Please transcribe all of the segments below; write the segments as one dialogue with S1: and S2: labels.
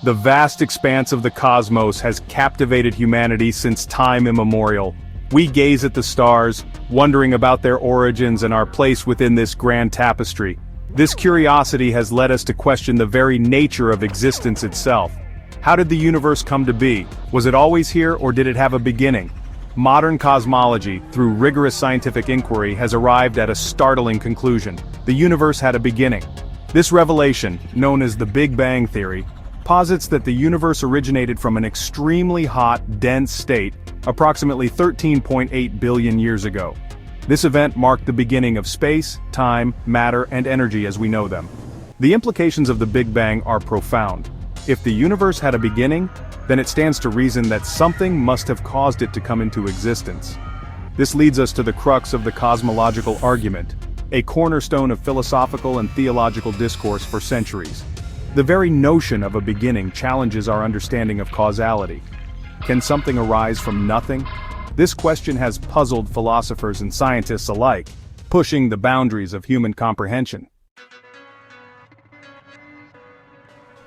S1: The vast expanse of the cosmos has captivated humanity since time immemorial. We gaze at the stars, wondering about their origins and our place within this grand tapestry. This curiosity has led us to question the very nature of existence itself. How did the universe come to be? Was it always here, or did it have a beginning? Modern cosmology, through rigorous scientific inquiry, has arrived at a startling conclusion. The universe had a beginning. This revelation, known as the Big Bang Theory, posits that the universe originated from an extremely hot, dense state, approximately 13.8 billion years ago. This event marked the beginning of space, time, matter, and energy as we know them. The implications of the Big Bang are profound. If the universe had a beginning, then it stands to reason that something must have caused it to come into existence. This leads us to the crux of the cosmological argument, a cornerstone of philosophical and theological discourse for centuries. The very notion of a beginning challenges our understanding of causality. Can something arise from nothing? This question has puzzled philosophers and scientists alike, pushing the boundaries of human comprehension.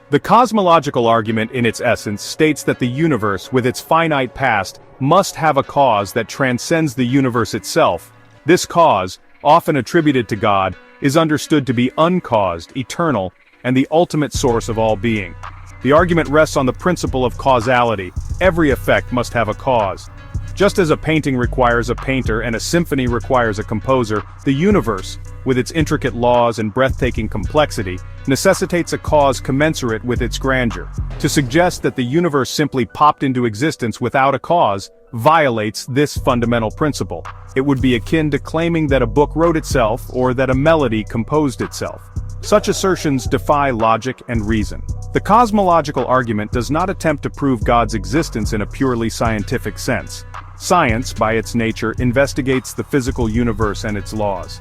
S1: The cosmological argument in its essence states that the universe, with its finite past, must have a cause that transcends the universe itself. This cause, often attributed to God, is understood to be uncaused, eternal, and the ultimate source of all being. The argument rests on the principle of causality. Every effect must have a cause. Just as a painting requires a painter and a symphony requires a composer, the universe, with its intricate laws and breathtaking complexity, necessitates a cause commensurate with its grandeur. To suggest that the universe simply popped into existence without a cause violates this fundamental principle. It would be akin to claiming that a book wrote itself or that a melody composed itself. Such assertions defy logic and reason. The cosmological argument does not attempt to prove God's existence in a purely scientific sense. Science, by its nature, investigates the physical universe and its laws.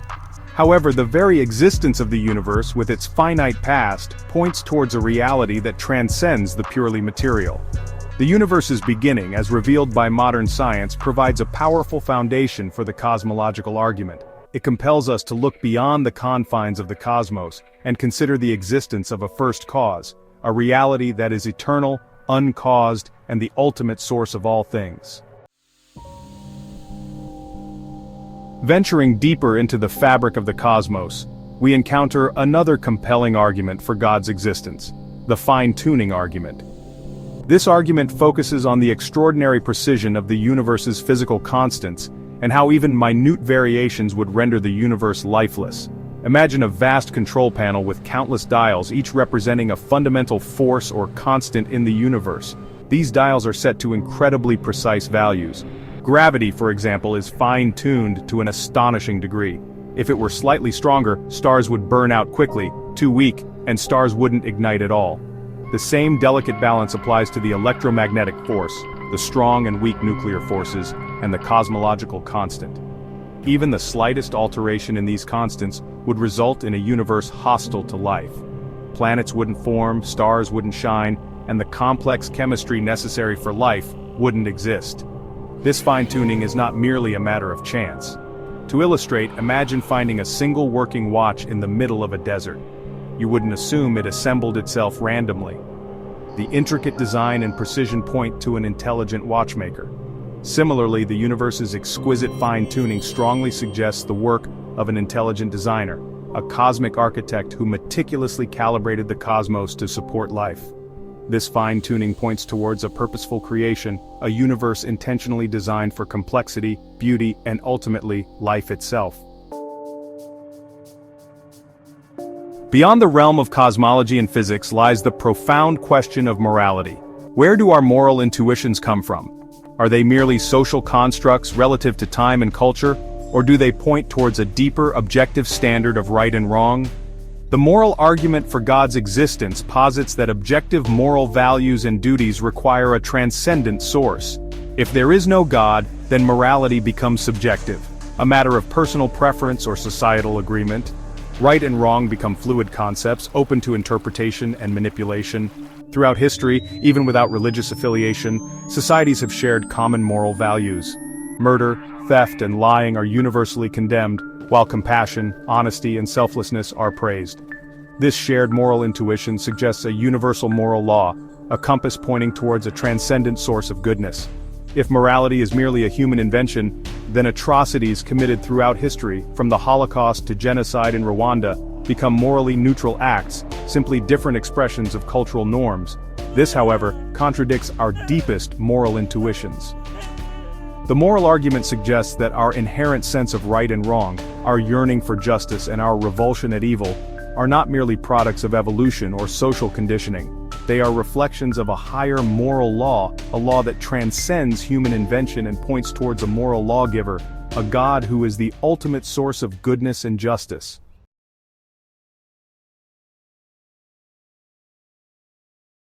S1: However, the very existence of the universe, with its finite past, points towards a reality that transcends the purely material. The universe's beginning, as revealed by modern science, provides a powerful foundation for the cosmological argument. It compels us to look beyond the confines of the cosmos and consider the existence of a first cause, a reality that is eternal, uncaused, and the ultimate source of all things. Venturing deeper into the fabric of the cosmos, we encounter another compelling argument for God's existence, the fine-tuning argument. This argument focuses on the extraordinary precision of the universe's physical constants and how even minute variations would render the universe lifeless. Imagine a vast control panel with countless dials, each representing a fundamental force or constant in the universe. These dials are set to incredibly precise values. Gravity, for example, is fine-tuned to an astonishing degree. If it were slightly stronger, stars would burn out quickly; too weak, and stars wouldn't ignite at all. The same delicate balance applies to the electromagnetic force, the strong and weak nuclear forces, and the cosmological constant. Even the slightest alteration in these constants would result in a universe hostile to life. Planets wouldn't form, stars wouldn't shine, and the complex chemistry necessary for life wouldn't exist. This fine-tuning is not merely a matter of chance. To illustrate, imagine finding a single working watch in the middle of a desert. You wouldn't assume it assembled itself randomly. The intricate design and precision point to an intelligent watchmaker. Similarly, the universe's exquisite fine-tuning strongly suggests the work of an intelligent designer, a cosmic architect who meticulously calibrated the cosmos to support life. This fine-tuning points towards a purposeful creation, a universe intentionally designed for complexity, beauty, and ultimately, life itself. Beyond the realm of cosmology and physics lies the profound question of morality. Where do our moral intuitions come from? Are they merely social constructs relative to time and culture, or do they point towards a deeper, objective standard of right and wrong? The moral argument for God's existence posits that objective moral values and duties require a transcendent source. If there is no God, then morality becomes subjective, a matter of personal preference or societal agreement. Right and wrong become fluid concepts, open to interpretation and manipulation. Throughout history, even without religious affiliation, societies have shared common moral values. Murder, theft, and lying are universally condemned, while compassion, honesty, and selflessness are praised. This shared moral intuition suggests a universal moral law, a compass pointing towards a transcendent source of goodness. If morality is merely a human invention, then atrocities committed throughout history, from the Holocaust to genocide in Rwanda, become morally neutral acts, simply different expressions of cultural norms. This, however, contradicts our deepest moral intuitions. The moral argument suggests that our inherent sense of right and wrong, our yearning for justice and our revulsion at evil, are not merely products of evolution or social conditioning. They are reflections of a higher moral law, a law that transcends human invention and points towards a moral lawgiver, a God who is the ultimate source of goodness and justice.